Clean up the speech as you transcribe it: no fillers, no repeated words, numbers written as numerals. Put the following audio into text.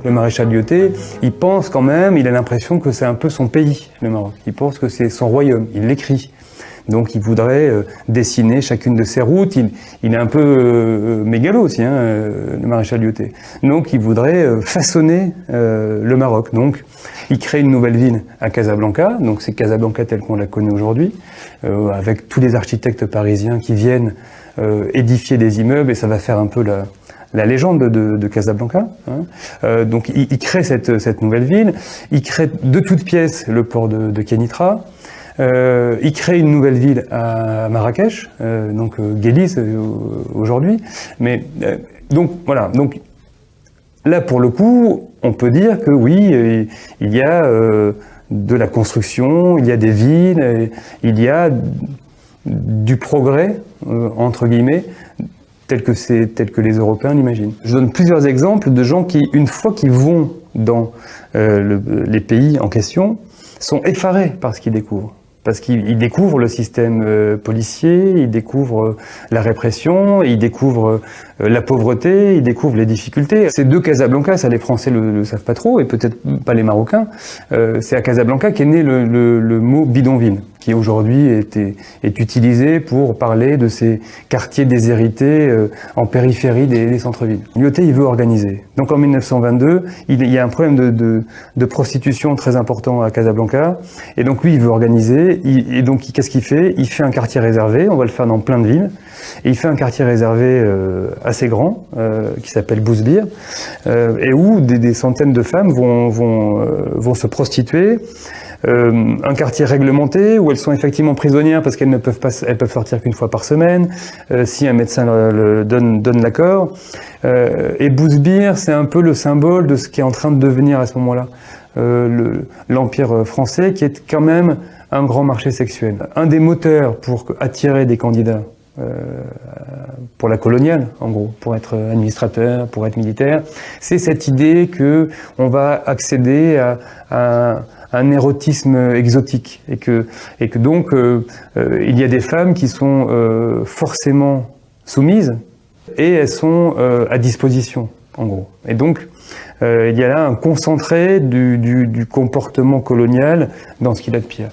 Le maréchal Lyautey, il pense quand même, il a l'impression que c'est un peu son pays, le Maroc. Il pense que c'est son royaume, il l'écrit. Donc il voudrait dessiner chacune de ses routes. Il est un peu mégalo aussi, hein, le maréchal Lyautey. Donc il voudrait façonner le Maroc. Donc il crée une nouvelle ville à Casablanca. Donc c'est Casablanca telle qu'on la connaît aujourd'hui, avec tous les architectes parisiens qui viennent édifier des immeubles, et ça va faire un peu la légende de Casablanca. Hein. Donc il crée cette nouvelle ville. Il crée de toutes pièces le port de Kénitra. Il crée une nouvelle ville à Marrakech, donc Guélis aujourd'hui. Mais donc voilà. Donc là, pour le coup, on peut dire que oui, il y a de la construction, il y a des villes, il y a du progrès entre guillemets, tel que les Européens l'imaginent. Je donne plusieurs exemples de gens qui, une fois qu'ils vont dans les pays en question, sont effarés par ce qu'ils découvrent. Parce qu'ils découvrent le système policier, ils découvrent la répression, ils découvrent la pauvreté, ils découvrent les difficultés. Ces deux Casablanca, ça les Français le savent pas trop, et peut-être pas les Marocains, c'est à Casablanca qu'est né le mot bidonville, qui aujourd'hui est utilisé pour parler de ces quartiers déshérités en périphérie des centres-villes. Lyautey, il veut organiser. Donc en 1922, il y a un problème de prostitution très important à Casablanca, et donc lui, il veut organiser. Et donc, qu'est-ce qu'il fait? Il fait un quartier réservé, on va le faire dans plein de villes, et il fait un quartier réservé assez grand, qui s'appelle Bousbir, et où des centaines de femmes vont se prostituer. Un quartier réglementé où elles sont effectivement prisonnières parce qu'elles ne peuvent pas, elles peuvent sortir qu'une fois par semaine, si un médecin donne l'accord. Et Bousbir, c'est un peu le symbole de ce qui est en train de devenir à ce moment-là l'Empire français, qui est quand même un grand marché sexuel. Un des moteurs pour attirer des candidats pour la coloniale, en gros, pour être administrateur, pour être militaire, c'est cette idée que on va accéder à un érotisme exotique, et que donc il y a des femmes qui sont forcément soumises, et elles sont à disposition, en gros. Et donc il y a là un concentré du comportement colonial dans ce qu'il a de pire.